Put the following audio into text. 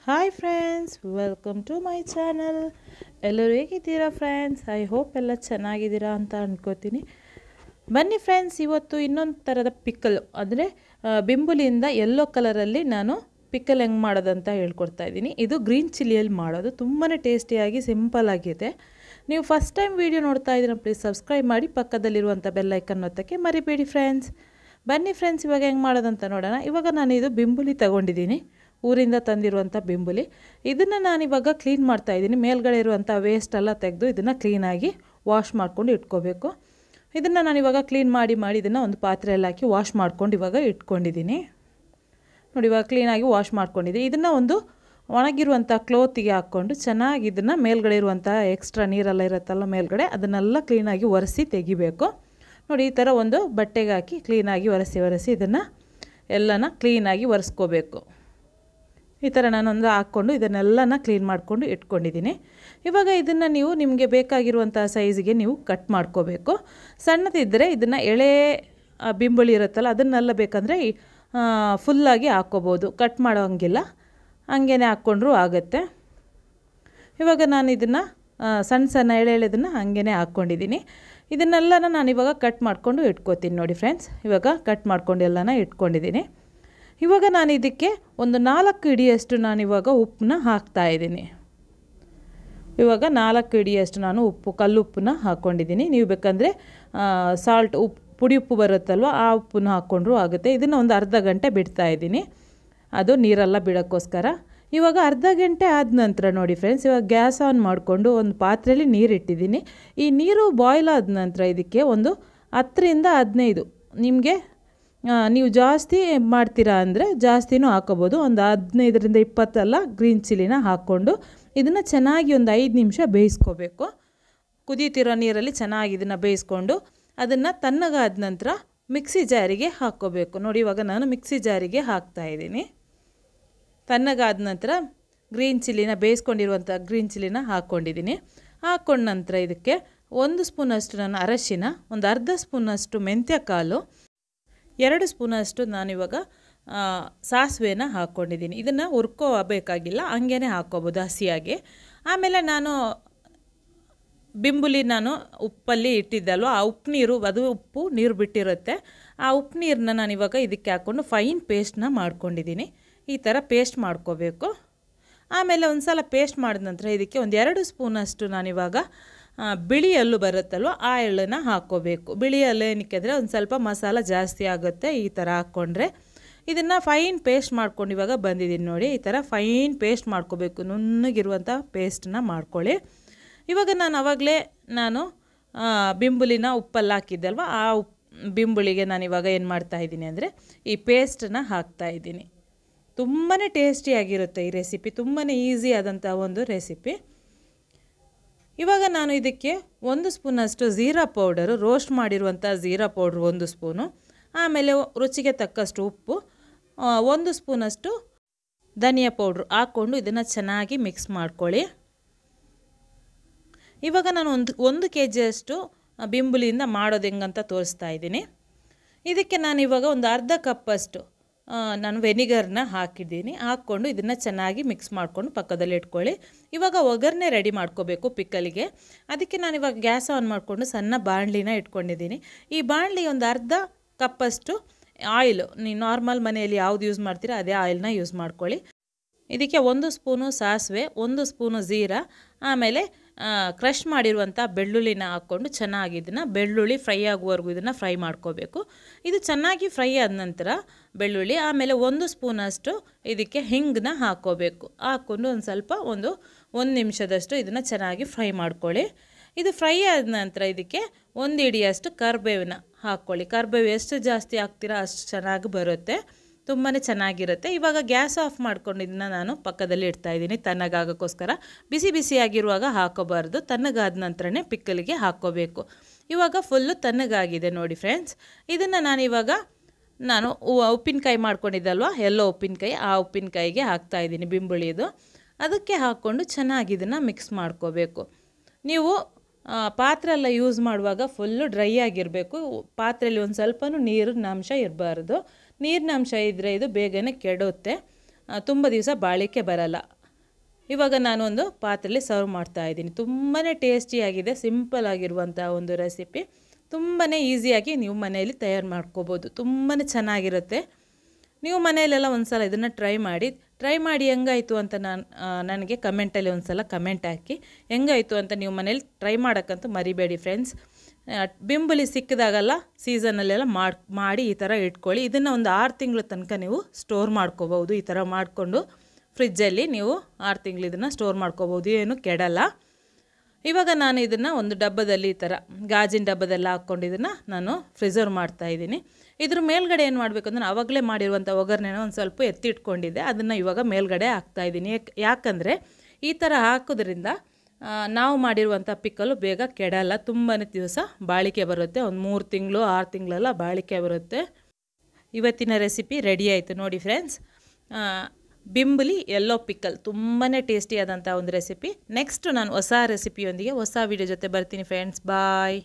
Hi friends, welcome to my channel. ಎಲ್ಲರೂ ಹೇಗಿದ್ದೀರಾ friends? I hope ಎಲ್ಲ ಚೆನ್ನಾಗಿದ್ದೀರಾ ಅಂತ ಅಂದ್ಕೋತೀನಿ. ಬನ್ನಿ ಫ್ರೆಂಡ್ಸ್, ಇವತ್ತು ಇನ್ನೊಂದು ಥರದ ಪಿಕ್ಕಲ್ ಅಂದರೆ ಬಿಂಬುಲಿಯಿಂದ ಯೆಲ್ಲೋ ಕಲರಲ್ಲಿ ನಾನು ಪಿಕ್ಕಲ್ ಹೆಂಗೆ ಮಾಡೋದಂತ ಹೇಳ್ಕೊಡ್ತಾ ಇದ್ದೀನಿ. ಇದು ಗ್ರೀನ್ ಚಿಲ್ಲಿಯಲ್ಲಿ ಮಾಡೋದು, ತುಂಬಾ ಟೇಸ್ಟಿಯಾಗಿ ಸಿಂಪಲ್ ಆಗಿದೆ. ನೀವು ಫಸ್ಟ್ ಟೈಮ್ ವೀಡಿಯೋ ನೋಡ್ತಾ ಇದ್ದೀರಾ, ಪ್ಲೀಸ್ ಸಬ್ಸ್ಕ್ರೈಬ್ ಮಾಡಿ, ಪಕ್ಕದಲ್ಲಿರುವಂಥ ಬೆಲ್ ಐಕನ್ ಒತ್ತಕ್ಕೆ ಮರಿಬೇಡಿ ಫ್ರೆಂಡ್ಸ್. ಬನ್ನಿ ಫ್ರೆಂಡ್ಸ್, ಇವಾಗ ಹೆಂಗೆ ಮಾಡೋದಂತ ನೋಡೋಣ. ಇವಾಗ ನಾನು ಇದು ಬಿಂಬುಲಿ ತೊಗೊಂಡಿದ್ದೀನಿ, ಊರಿಂದ ತಂದಿರುವಂಥ ಬಿಂಬುಲಿ. ಇದನ್ನು ನಾನಿವಾಗ ಕ್ಲೀನ್ ಮಾಡ್ತಾಯಿದ್ದೀನಿ. ಮೇಲ್ಗಡೆ ಇರುವಂಥ ವೇಸ್ಟ್ ಎಲ್ಲ ತೆಗೆದು ಇದನ್ನು ಕ್ಲೀನಾಗಿ ವಾಶ್ ಮಾಡ್ಕೊಂಡು ಇಟ್ಕೋಬೇಕು. ಇದನ್ನು ನಾನಿವಾಗ ಕ್ಲೀನ್ ಮಾಡಿ ಇದನ್ನು ಒಂದು ಪಾತ್ರೆಯಲ್ಲಿ ಹಾಕಿ ವಾಶ್ ಮಾಡ್ಕೊಂಡು ಇವಾಗ ಇಟ್ಕೊಂಡಿದ್ದೀನಿ. ನೋಡಿ, ಇವಾಗ ಕ್ಲೀನಾಗಿ ವಾಶ್ ಮಾಡ್ಕೊಂಡಿದ್ದೀನಿ. ಇದನ್ನು ಒಂದು ಒಣಗಿರುವಂಥ ಕ್ಲೋತಿಗೆ ಹಾಕ್ಕೊಂಡು ಚೆನ್ನಾಗಿ ಇದನ್ನು ಮೇಲ್ಗಡೆ ಇರುವಂಥ ಎಕ್ಸ್ಟ್ರಾ ನೀರೆಲ್ಲ ಇರುತ್ತಲ್ಲ ಮೇಲ್ಗಡೆ, ಅದನ್ನೆಲ್ಲ ಕ್ಲೀನಾಗಿ ಒರೆಸಿ ತೆಗಿಬೇಕು. ನೋಡಿ, ಈ ಥರ ಒಂದು ಬಟ್ಟೆಗೆ ಹಾಕಿ ಕ್ಲೀನಾಗಿ ಒರೆಸಿ ಇದನ್ನು ಎಲ್ಲನ ಕ್ಲೀನಾಗಿ ಒರೆಸ್ಕೋಬೇಕು. ಈ ಥರ ನಾನೊಂದು ಹಾಕ್ಕೊಂಡು ಇದನ್ನೆಲ್ಲನ ಕ್ಲೀನ್ ಮಾಡಿಕೊಂಡು ಇಟ್ಕೊಂಡಿದ್ದೀನಿ. ಇವಾಗ ಇದನ್ನು ನೀವು ನಿಮಗೆ ಬೇಕಾಗಿರುವಂಥ ಸೈಜಿಗೆ ನೀವು ಕಟ್ ಮಾಡ್ಕೋಬೇಕು. ಸಣ್ಣದಿದ್ದರೆ ಇದನ್ನು ಎಳೆ ಬಿಂಬುಳಿ ಇರುತ್ತಲ್ಲ, ಅದನ್ನೆಲ್ಲ ಬೇಕಂದರೆ ಫುಲ್ಲಾಗಿ ಹಾಕ್ಕೋಬೋದು, ಕಟ್ ಮಾಡೋಂಗಿಲ್ಲ, ಹಂಗೇ ಹಾಕ್ಕೊಂಡ್ರೂ ಆಗುತ್ತೆ. ಇವಾಗ ನಾನು ಇದನ್ನು ಸಣ್ಣ ಎಳೆದನ್ನು ಹಾಗೇ ಹಾಕ್ಕೊಂಡಿದ್ದೀನಿ. ಇದನ್ನೆಲ್ಲನ ನಾನಿವಾಗ ಕಟ್ ಮಾಡಿಕೊಂಡು ಇಟ್ಕೋತೀನಿ. ನೋಡಿ ಫ್ರೆಂಡ್ಸ್, ಇವಾಗ ಕಟ್ ಮಾಡ್ಕೊಂಡು ಎಲ್ಲನ ಇಟ್ಕೊಂಡಿದ್ದೀನಿ. ಇವಾಗ ನಾನು ಇದಕ್ಕೆ ಒಂದು 4 ಹಿಡಿಯಷ್ಟು ನಾನಿವಾಗ ಉಪ್ಪನ್ನ ಹಾಕ್ತಾಯಿದ್ದೀನಿ. ಇವಾಗ 4 ಹಿಡಿಯಷ್ಟು ನಾನು ಕಲ್ಲುಪ್ಪನ್ನ ಹಾಕ್ಕೊಂಡಿದ್ದೀನಿ. ನೀವು ಬೇಕಂದರೆ ಸಾಲ್ಟ್ ಪುಡಿ ಉಪ್ಪು ಬರುತ್ತಲ್ವ, ಆ ಉಪ್ಪನ್ನ ಹಾಕ್ಕೊಂಡ್ರೂ ಆಗುತ್ತೆ. ಇದನ್ನು ಒಂದು ಅರ್ಧ ಗಂಟೆ ಬಿಡ್ತಾಯಿದ್ದೀನಿ, ಅದು ನೀರೆಲ್ಲ ಬಿಡೋಕ್ಕೋಸ್ಕರ. ಇವಾಗ ಅರ್ಧ ಗಂಟೆ ಆದ ನಂತರ ನೋಡಿ ಫ್ರೆಂಡ್ಸ್, ಇವಾಗ ಗ್ಯಾಸ್ ಆನ್ ಮಾಡಿಕೊಂಡು ಒಂದು ಪಾತ್ರೆಯಲ್ಲಿ ನೀರು ಇಟ್ಟಿದ್ದೀನಿ. ಈ ನೀರು ಬಾಯ್ಲ್ ಆದ ನಂತರ ಇದಕ್ಕೆ ಒಂದು 10ರಿಂದ 15, ನಿಮಗೆ ನೀವು ಜಾಸ್ತಿ ಮಾಡ್ತೀರಾ ಅಂದರೆ ಜಾಸ್ತಿನೂ ಹಾಕೋಬೋದು, ಒಂದು 15ರಿಂದ 20 ಗ್ರೀನ್ ಚಿಲ್ಲಿನ ಹಾಕ್ಕೊಂಡು ಇದನ್ನು ಚೆನ್ನಾಗಿ ಒಂದು 5 ನಿಮಿಷ ಬೇಯಿಸ್ಕೋಬೇಕು. ಕುದೀತಿರೋ ನೀರಲ್ಲಿ ಚೆನ್ನಾಗಿ ಇದನ್ನು ಬೇಯಿಸ್ಕೊಂಡು ಅದನ್ನು ತಣ್ಣಗಾದ ನಂತರ ಮಿಕ್ಸಿ ಜಾರಿಗೆ ಹಾಕ್ಕೋಬೇಕು. ನೋಡಿ, ಇವಾಗ ನಾನು ಮಿಕ್ಸಿ ಜಾರಿಗೆ ಹಾಕ್ತಾಯಿದ್ದೀನಿ. ತಣ್ಣಗಾದ ನಂತರ ಬೇಯಿಸ್ಕೊಂಡಿರುವಂಥ ಗ್ರೀನ್ ಚಿಲ್ಲಿನ ಹಾಕ್ಕೊಂಡಿದ್ದೀನಿ. ಹಾಕ್ಕೊಂಡ ನಂತರ ಇದಕ್ಕೆ 1 ಸ್ಪೂನಷ್ಟು ನಾನು ಅರಶಿನ, ಒಂದು ಅರ್ಧ ಸ್ಪೂನಷ್ಟು ಮೆಂತ್ಯ ಕಾಳು, 2 ಸ್ಪೂನಷ್ಟು ನಾನಿವಾಗ ಸಾಸಿವೆನ ಹಾಕ್ಕೊಂಡಿದ್ದೀನಿ. ಇದನ್ನು ಹುರ್ಕೋಬೇಕಾಗಿಲ್ಲ, ಹಂಗೇ ಹಾಕ್ಕೋಬೋದು ಹಸಿಯಾಗಿ. ಆಮೇಲೆ ನಾನು ಬಿಂಬುಲಿ ಉಪ್ಪಲ್ಲಿ ಇಟ್ಟಿದ್ದಲ್ವ, ಆ ಉಪ್ಪು ನೀರು, ಅದು ಉಪ್ಪು ನೀರು ಬಿಟ್ಟಿರುತ್ತೆ, ಆ ಉಪ್ಪು ನೀರನ್ನ ನಾನಿವಾಗ ಇದಕ್ಕೆ ಹಾಕ್ಕೊಂಡು ಫೈನ್ ಪೇಸ್ಟ್ನ ಮಾಡ್ಕೊಂಡಿದ್ದೀನಿ. ಈ ಥರ ಪೇಸ್ಟ್ ಮಾಡ್ಕೋಬೇಕು. ಆಮೇಲೆ ಒಂದು ಸಲ ಪೇಸ್ಟ್ ಮಾಡಿದ ನಂತರ ಇದಕ್ಕೆ ಒಂದು 2 ಸ್ಪೂನಷ್ಟು ನಾನಿವಾಗ ಬಿಳಿ ಎಳ್ಳು ಬರುತ್ತಲ್ವ, ಆ ಎಳ್ಳನ್ನು ಹಾಕ್ಕೋಬೇಕು. ಬಿಳಿ ಎಳ್ಳು ಏನಕ್ಕೆ ಅಂದರೆ ಒಂದು ಸ್ವಲ್ಪ ಮಸಾಲ ಜಾಸ್ತಿ ಆಗುತ್ತೆ ಈ ಥರ ಹಾಕ್ಕೊಂಡ್ರೆ. ಇದನ್ನು ಫೈನ್ ಪೇಸ್ಟ್ ಮಾಡ್ಕೊಂಡು ಇವಾಗ ಬಂದಿದ್ದೀನಿ. ನೋಡಿ, ಈ ಥರ ಫೈನ್ ಪೇಸ್ಟ್ ಮಾಡ್ಕೋಬೇಕು, ನುಣ್ಣಗಿರುವಂಥ ಪೇಸ್ಟನ್ನ ಮಾಡ್ಕೊಳ್ಳಿ. ಇವಾಗ ನಾನು ಬಿಂಬುಲಿನ ಉಪ್ಪಲ್ಲಿ ಹಾಕಿದ್ದಲ್ವ, ಆ ಬಿಂಬುಳಿಗೆ ನಾನಿವಾಗ ಏನು ಮಾಡ್ತಾಯಿದ್ದೀನಿ ಅಂದರೆ ಈ ಪೇಸ್ಟನ್ನು ಹಾಕ್ತಾಯಿದ್ದೀನಿ. ತುಂಬಾ ಟೇಸ್ಟಿಯಾಗಿರುತ್ತೆ ಈ ರೆಸಿಪಿ, ತುಂಬಾ ಈಸಿ ಆದಂಥ ಒಂದು ರೆಸಿಪಿ. ಇವಾಗ ನಾನು ಇದಕ್ಕೆ 1 ಸ್ಪೂನಷ್ಟು ಝೀರಾ ಪೌಡರು, ರೋಸ್ಟ್ ಮಾಡಿರುವಂಥ ಝೀರಾ ಪೌಡ್ರು 1 ಸ್ಪೂನು, ಆಮೇಲೆ ರುಚಿಗೆ ತಕ್ಕಷ್ಟು ಉಪ್ಪು, 1 ಸ್ಪೂನಷ್ಟು ಧನಿಯಾ ಪೌಡ್ರು ಹಾಕ್ಕೊಂಡು ಇದನ್ನು ಚೆನ್ನಾಗಿ ಮಿಕ್ಸ್ ಮಾಡ್ಕೊಳ್ಳಿ. ಇವಾಗ ನಾನು ಒಂದು ಕೆಜಿಯಷ್ಟು ಬಿಂಬುಲಿಯಿಂದ ಮಾಡೋದು ಹೆಂಗಂತ ತೋರಿಸ್ತಾ ಇದ್ದೀನಿ. ಇದಕ್ಕೆ ನಾನಿವಾಗ ಒಂದು ಅರ್ಧ ಕಪ್ಪಷ್ಟು ನಾನು ವೆನಿಗರ್ನ ಹಾಕ್ಕೊಂಡು ಇದನ್ನು ಚೆನ್ನಾಗಿ ಮಿಕ್ಸ್ ಮಾಡಿಕೊಂಡು ಪಕ್ಕದಲ್ಲಿ ಇಟ್ಕೊಳ್ಳಿ. ಇವಾಗ ಒಗ್ಗರಣೆ ರೆಡಿ ಮಾಡ್ಕೋಬೇಕು ಪಿಕ್ಕಲಿಗೆ. ಅದಕ್ಕೆ ನಾನಿವಾಗ ಗ್ಯಾಸ್ ಆನ್ ಮಾಡಿಕೊಂಡು ಸಣ್ಣ ಬಾಣಲಿನ ಇಟ್ಕೊಂಡಿದ್ದೀನಿ. ಈ ಬಾಣಲಿ ಒಂದು ಅರ್ಧ ಕಪ್ಪಷ್ಟು ಆಯಿಲು, ನೀವು ನಾರ್ಮಲ್ ಮನೆಯಲ್ಲಿ ಯಾವ್ದು ಯೂಸ್ ಮಾಡ್ತೀರಾ ಅದೇ ಆಯಿಲ್ನ ಯೂಸ್ ಮಾಡ್ಕೊಳ್ಳಿ. ಇದಕ್ಕೆ 1 ಸ್ಪೂನು ಸಾಸಿವೆ, 1 ಸ್ಪೂನು ಝೀರಾ, ಆಮೇಲೆ ಕ್ರಷ್ ಮಾಡಿರುವಂಥ ಬೆಳ್ಳುಳ್ಳಿನ ಹಾಕ್ಕೊಂಡು ಚೆನ್ನಾಗಿ ಇದನ್ನು ಬೆಳ್ಳುಳ್ಳಿ ಫ್ರೈ ಆಗುವವರೆಗೂ ಇದನ್ನು ಫ್ರೈ ಮಾಡ್ಕೋಬೇಕು. ಇದು ಚೆನ್ನಾಗಿ ಫ್ರೈ ಆದ ನಂತರ ಬೆಳ್ಳುಳ್ಳಿ, ಆಮೇಲೆ 1 ಸ್ಪೂನಷ್ಟು ಇದಕ್ಕೆ ಹಿಂಗನ್ನ ಹಾಕ್ಕೋಬೇಕು. ಹಾಕ್ಕೊಂಡು ಒಂದು ಸ್ವಲ್ಪ ಒಂದು ನಿಮಿಷದಷ್ಟು ಇದನ್ನು ಚೆನ್ನಾಗಿ ಫ್ರೈ ಮಾಡ್ಕೊಳ್ಳಿ. ಇದು ಫ್ರೈ ಆದ ನಂತರ ಇದಕ್ಕೆ 1 ಹಿಡಿಯಷ್ಟು ಕರಿಬೇವನ್ನ ಹಾಕ್ಕೊಳ್ಳಿ. ಕರಿಬೇವು ಎಷ್ಟು ಜಾಸ್ತಿ ಹಾಕ್ತೀರಾ ಅಷ್ಟು ಚೆನ್ನಾಗಿ ಬರುತ್ತೆ, ತುಂಬಾ ಚೆನ್ನಾಗಿರುತ್ತೆ. ಇವಾಗ ಗ್ಯಾಸ್ ಆಫ್ ಮಾಡ್ಕೊಂಡು ಇದನ್ನು ನಾನು ಪಕ್ಕದಲ್ಲಿ ಇಡ್ತಾಯಿದ್ದೀನಿ ತಣ್ಣಗಾಗೋಕ್ಕೋಸ್ಕರ. ಬಿಸಿಯಾಗಿರುವಾಗ ಹಾಕೋಬಾರ್ದು, ತಣ್ಣಗಾದ ನಂತರನೇ ಪಿಕ್ಕಲಿಗೆ ಹಾಕ್ಕೋಬೇಕು. ಇವಾಗ ಫುಲ್ಲು ತಣ್ಣಗಾಗಿದೆ ನೋಡಿ ಫ್ರೆಂಡ್ಸ್. ಇದನ್ನು ನಾನು ಉಪ್ಪಿನಕಾಯಿ ಮಾಡ್ಕೊಂಡಿದ್ದಲ್ವ, ಎಲ್ಲೋ ಉಪ್ಪಿನಕಾಯಿ, ಆ ಉಪ್ಪಿನಕಾಯಿಗೆ ಹಾಕ್ತಾಯಿದ್ದೀನಿ ಬಿಂಬುಳಿದು. ಅದಕ್ಕೆ ಹಾಕ್ಕೊಂಡು ಚೆನ್ನಾಗಿ ಇದನ್ನು ಮಿಕ್ಸ್ ಮಾಡ್ಕೋಬೇಕು. ನೀವು ಪಾತ್ರೆ ಎಲ್ಲ ಯೂಸ್ ಮಾಡುವಾಗ ಫುಲ್ಲು ಡ್ರೈ ಆಗಿರಬೇಕು. ಪಾತ್ರೆಯಲ್ಲಿ ಒಂದು ಸ್ವಲ್ಪನೂ ನೀರಿನ ಅಂಶ ಇರಬಾರ್ದು. ನೀರಿನ ಅಂಶ ಇದ್ದರೆ ಇದು ಬೇಗನೆ ಕೆಡುತ್ತೆ, ತುಂಬ ದಿವಸ ಬಾಳಿಕೆ ಬರಲ್ಲ. ಇವಾಗ ನಾನು ಒಂದು ಪಾತ್ರೆಯಲ್ಲಿ ಸರ್ವ್ ಮಾಡ್ತಾ ಇದ್ದೀನಿ. ತುಂಬಾ ಟೇಸ್ಟಿಯಾಗಿದೆ, ಸಿಂಪಲ್ ಆಗಿರುವಂಥ ಒಂದು ರೆಸಿಪಿ. ತುಂಬಾ ಈಸಿಯಾಗಿ ನೀವು ಮನೆಯಲ್ಲಿ ತಯಾರು ಮಾಡ್ಕೋಬೋದು. ತುಂಬಾ ಚೆನ್ನಾಗಿರುತ್ತೆ. ನೀವು ಮನೆಯಲ್ಲೆಲ್ಲ ಒಂದು ಸಲ ಇದನ್ನು ಟ್ರೈ ಮಾಡಿ ಹೆಂಗಾಯಿತು ಅಂತ ನನಗೆ ಕಮೆಂಟಲ್ಲಿ ಒಂದು ಸಲ ಕಮೆಂಟ್ ಹಾಕಿ. ಹೆಂಗಾಯಿತು ಅಂತ ನೀವು ಮನೇಲಿ ಟ್ರೈ ಮಾಡೋಕ್ಕಂತೂ ಮರಿಬೇಡಿ ಫ್ರೆಂಡ್ಸ್. ಬೆಂಬಲಿ ಸಿಕ್ಕಿದಾಗೆಲ್ಲ ಸೀಸನಲ್ಲೆಲ್ಲ ಮಾಡಿ ಈ ಥರ ಇಟ್ಕೊಳ್ಳಿ. ಇದನ್ನು ಒಂದು 6 ತಿಂಗಳ ತನಕ ನೀವು ಸ್ಟೋರ್ ಮಾಡ್ಕೋಬೋದು. ಈ ಥರ ಮಾಡಿಕೊಂಡು ಫ್ರಿಜ್ಜಲ್ಲಿ ನೀವು 6 ತಿಂಗಳು ಇದನ್ನು ಸ್ಟೋರ್ ಮಾಡ್ಕೋಬೋದು, ಏನು ಕೆಡಲ್ಲ. ಇವಾಗ ನಾನು ಇದನ್ನು ಒಂದು ಡಬ್ಬದಲ್ಲಿ ಈ ಥರ ಗಾಜಿನ ಡಬ್ಬದಲ್ಲಿ ಹಾಕ್ಕೊಂಡು ಇದನ್ನು ನಾನು ಫ್ರಿಸರ್ವ್ ಮಾಡ್ತಾಯಿದ್ದೀನಿ. ಇದ್ರ ಮೇಲ್ಗಡೆ ಏನು ಮಾಡಬೇಕು ಅಂದರೆ ಆವಾಗಲೇ ಮಾಡಿರುವಂಥ ಒಗ್ಗರಣೆನ ಒಂದು ಸ್ವಲ್ಪ ಎತ್ತಿಟ್ಕೊಂಡಿದ್ದೆ, ಅದನ್ನು ಇವಾಗ ಮೇಲ್ಗಡೆ ಹಾಕ್ತಾಯಿದ್ದೀನಿ. ಯಾಕಂದರೆ ಈ ಥರ ಹಾಕೋದ್ರಿಂದ ನಾವು ಮಾಡಿರುವಂಥ ಪಿಕ್ಕಲು ಬೇಗ ಕೆಡಲ್ಲ, ತುಂಬಾ ದಿವಸ ಬಾಳಿಕೆ ಬರುತ್ತೆ. ಒಂದು 3 ತಿಂಗಳು 6 ತಿಂಗಳೆಲ್ಲ ಬಾಳಿಕೆ ಬರುತ್ತೆ. ಇವತ್ತಿನ ರೆಸಿಪಿ ರೆಡಿ ಆಯಿತು ನೋಡಿ ಫ್ರೆಂಡ್ಸ್. ಬಿಂಬಲಿ ಯೆಲ್ಲೋ ಪಿಕ್ಕಲ್ ತುಂಬಾ ಟೇಸ್ಟಿಯಾದಂಥ ಒಂದು ರೆಸಿಪಿ. ನೆಕ್ಸ್ಟ್ ನಾನು ಹೊಸ ರೆಸಿಪಿಯೊಂದಿಗೆ ಹೊಸ ವಿಡಿಯೋ ಜೊತೆ ಬರ್ತೀನಿ ಫ್ರೆಂಡ್ಸ್. ಬಾಯ್.